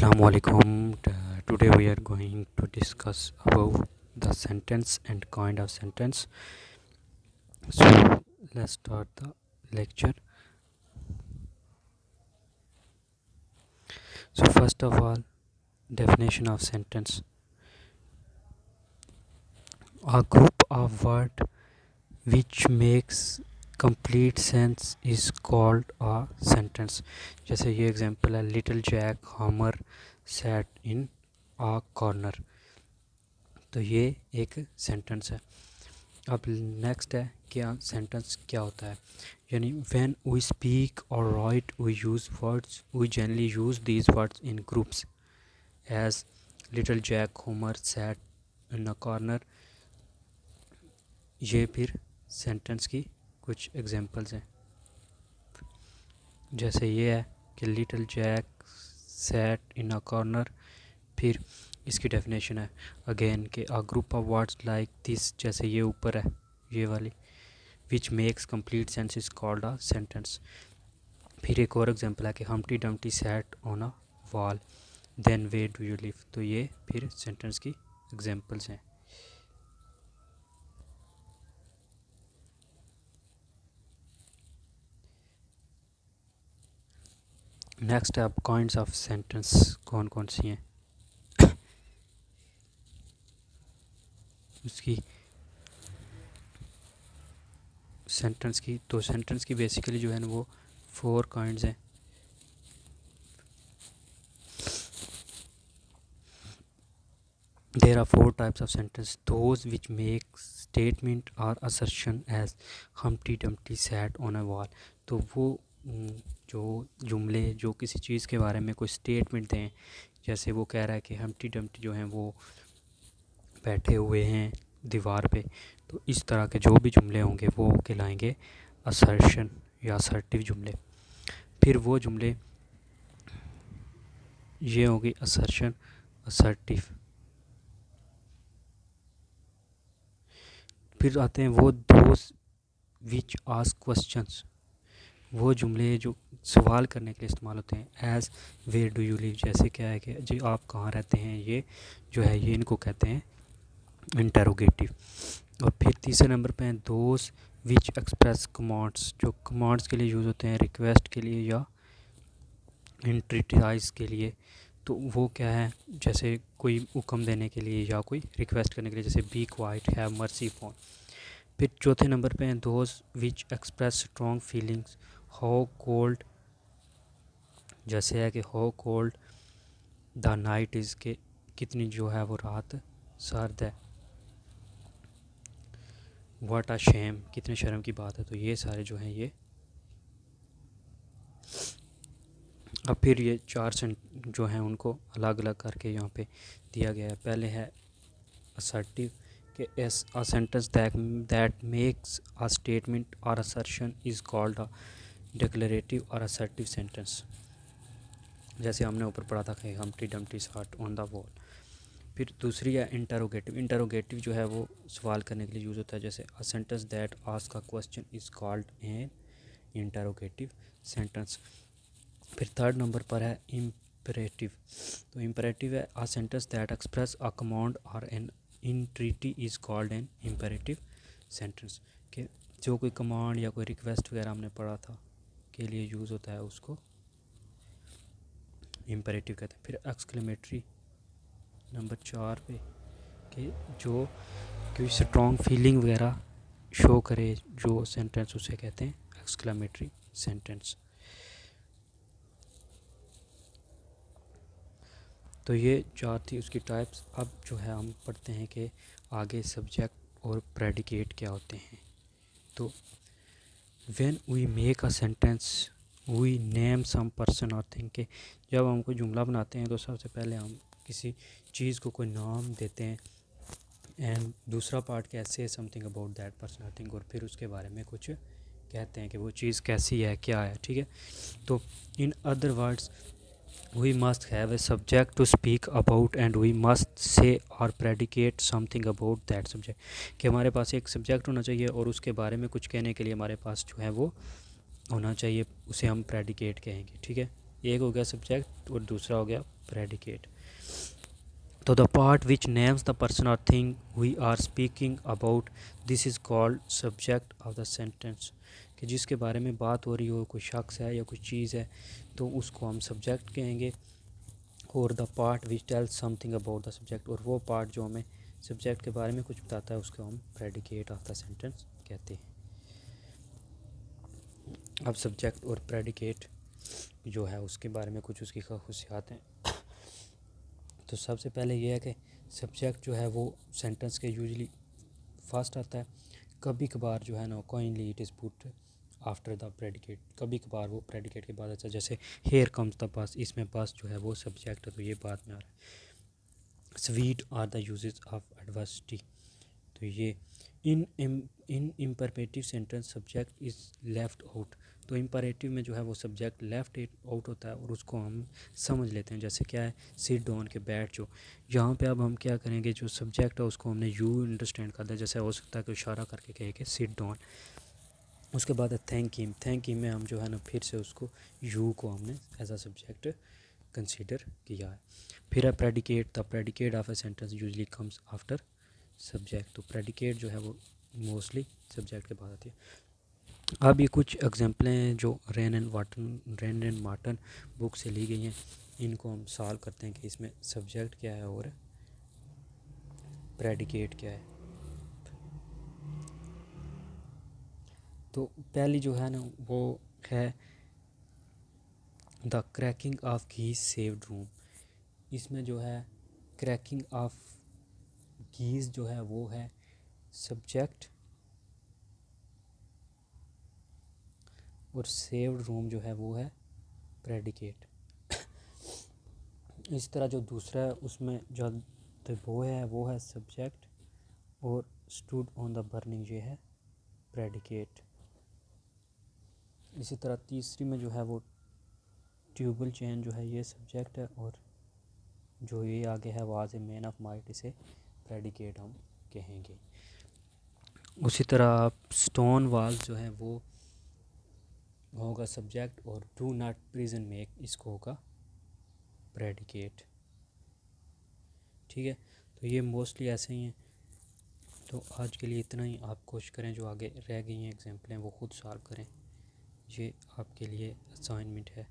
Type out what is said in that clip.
Assalamu alaikum. Today we are going to discuss about the sentence and kind of sentence. So let's start the lecture. So first of all, definition of sentence. A group of words which makes complete sense is called a sentence. जैसे ये example है, little Jack Hammer sat in a corner. तो ये एक sentence है. अब next है क्या सेंटेंस क्या होता है, यानी व्हेन वी स्पीक और write we use words, we generally use these words in groups as little Jack Horner sat in a corner. ये फिर सेंटेंस की कुछ एग्जांपल्स हैं. जैसे ये है कि little Jack sat in a corner. फिर इसकी डेफिनेशन है अगेन कि a group of words like this, जैसे ये ऊपर है ये वाली, which makes complete sense is called a sentence. फिर एक और एग्जांपल है कि Humpty Dumpty sat on a wall, then where do you live. तो ये फिर सेंटेंस की एग्जांपल्स हैं. नेक्स्ट है अब काइंड्स ऑफ सेंटेंस कौन कौन सी हैं उसकी सेंटेंस की. तो सेंटेंस की बेसिकली जो है ना वो 4 काइंड्स हैं. There are 4 types of sentence. Those which make statement or assertion as Humpty Dumpty sat on a wall. तो वो जो जुमले जो किसी चीज़ के बारे में कोई स्टेटमेंट दें, जैसे वो कह रहा है कि हम्टी डम्टी जो हैं वो बैठे हुए हैं दीवार पे, तो इस तरह के जो भी जुमले होंगे वो कहलाएंगे असर्शन या असर्टिव जुमले. फिर वो जुमले ये होगी असर्शन, असर्टिव. फिर आते हैं वो दोज विच आस्क क्वेश्चंस. वो जुमले जो सवाल करने के लिए इस्तेमाल होते हैं as where do you live. जैसे क्या है कि जी आप कहाँ रहते हैं, ये जो है ये इनको कहते हैं इंटरोगेटिव. और फिर तीसरे नंबर पे हैं दोज विच एक्सप्रेस कमांड्स. जो कमांड्स के लिए यूज़ होते हैं, रिक्वेस्ट के लिए या इंट्रीटाइज के लिए. तो वो क्या है, जैसे कोई हुक्म देने के लिए या कोई रिक्वेस्ट करने के लिए, जैसे be quiet, have mercy phone. फिर चौथे नंबर पे हैं those which express strong feelings. How cold, जैसे है कि how cold the night is, के कितनी जो है वो रात सर्द है. व्हाट अ शेम, कितने शर्म की बात है. तो ये सारे जो हैं ये. अब फिर ये 4 जो हैं उनको अलग अलग करके यहाँ पे दिया गया है. पहले है असर्टिव कि as a sentence that makes a statement और assertion is called a declarative और असर्टिव सेंटेंस. जैसे हमने ऊपर पढ़ा था कि Humpty Dumpty sat on the wall. फिर दूसरी है इंटरोगेटिव. इंटरोगेटिव जो है वो सवाल करने के लिए यूज़ होता है. जैसे a sentence that ask a question is called an interrogative sentence. फिर थर्ड नंबर पर है इम्परेटिव. तो इम्परेटिव है a sentence that express a command और an entreaty is called an imperative sentence. कि जो कोई कमांड या कोई रिक्वेस्ट वगैरह हमने पढ़ा था के लिए यूज़ होता है उसको इम्परेटिव कहते हैं. फिर एक्सक्लेमेटरी नंबर 4 पे कि जो कोई स्ट्रॉन्ग फीलिंग वगैरह शो करे जो सेंटेंस, उसे कहते हैं एक्सक्लेमेटरी सेंटेंस. तो ये 4 थी उसकी टाइप्स. अब जो है हम पढ़ते हैं कि आगे सब्जेक्ट और प्रेडिकेट क्या होते हैं. तो when we make a sentence we name some person और थिंग. के जब हम कोई जुमला बनाते हैं तो सबसे पहले हम किसी चीज़ को कोई नाम देते हैं. एंड दूसरा पार्ट कैसे समथिंग अबाउट दैट पर्सन और थिंग, और फिर उसके बारे में कुछ कहते हैं कि वो चीज़ कैसी है, क्या है. ठीक है. तो in other words we must have a subject to speak about and we must say or predicate something about that subject. कि हमारे पास एक सब्जेक्ट होना चाहिए और उसके बारे में कुछ कहने के लिए हमारे पास जो है वो होना चाहिए, उसे हम प्रेडिकेट कहेंगे. ठीक है. एक हो गया सब्जेक्ट और दूसरा हो गया प्रेडिकेट। तो the part which names the person और thing we are speaking about, this is called subject of the sentence. कि जिसके बारे में बात हो रही हो, कोई शख्स है या कोई चीज़ है, तो उसको हम सब्जेक्ट कहेंगे। और the part which tells something about the subject, और वो पार्ट जो हमें सब्जेक्ट के बारे में कुछ बताता है, उसको हम प्रेडिकेट ऑफ द सेंटेंस कहते हैं। अब सब्जेक्ट और प्रेडिकेट जो है उसके बारे में कुछ उसकी खसूसियात हैं। तो सबसे पहले ये है कि सब्जेक्ट जो है वो सेंटेंस के यूजली फर्स्ट आता है। कभी कभार जो है ना कॉइनली it is put after the predicate, कभी कभार वो प्रेडिकेट के बाद आता है। जैसे हेयर कम्स द बस, इसमें बस जो है वो सब्जेक्ट है, तो ये बाद में आ रहा है। Sweet are the uses of adversity, तो ये in imperative sentence subject is left out. तो इम्परेटिव में जो है वो सब्जेक्ट लेफ्ट आउट होता है और उसको हम समझ लेते हैं। जैसे क्या है, सिट डाउन के बैठ जो, यहाँ पे अब हम क्या करेंगे, जो सब्जेक्ट है उसको हमने यू अंडरस्टैंड कर दिया। जैसे हो सकता है कि इशारा करके कहे कि सिट डाउन। उसके बाद है थैंक हिम, थैंक हिम में हम जो है ना फिर से उसको यू को हमने एज अ सब्जेक्ट कंसीडर किया है। फिर है predicate, the predicate of a sentence usually comes after subject. तो प्रेडिकेट जो है वो मोस्टली सब्जेक्ट के बाद आती है। अब ये कुछ एग्जांपलें हैं जो रेन एंड मार्टन बुक से ली गई हैं। इनको हम सॉल्व करते हैं कि इसमें सब्जेक्ट क्या है और प्रेडिकेट क्या है। तो पहली जो है ना वो है the cracking of keys saved room. इसमें जो है क्रैकिंग ऑफ कीज जो है वो है सब्जेक्ट और सेव्ड रूम जो है वो है प्रेडिकेट। इस तरह जो दूसरा है उसमें जो वो है सब्जेक्ट और स्टूड ऑन द बर्निंग ये है प्रेडिकेट। इसी तरह तीसरी में जो है वो ट्यूबल चेन जो है ये सब्जेक्ट है और जो ये आगे है was a man of might, इसे प्रेडिकेट हम कहेंगे। उसी तरह आप स्टोन वॉल जो है वो होगा सब्जेक्ट और डू नॉट प्रिजन मेक इसको होगा प्रेडिकेट। ठीक है, तो ये मोस्टली ऐसे ही हैं। तो आज के लिए इतना ही। आप कोशिश करें जो आगे रह गई हैं एग्जाम्पलें वो खुद सॉल्व करें, ये आपके लिए असाइनमेंट है।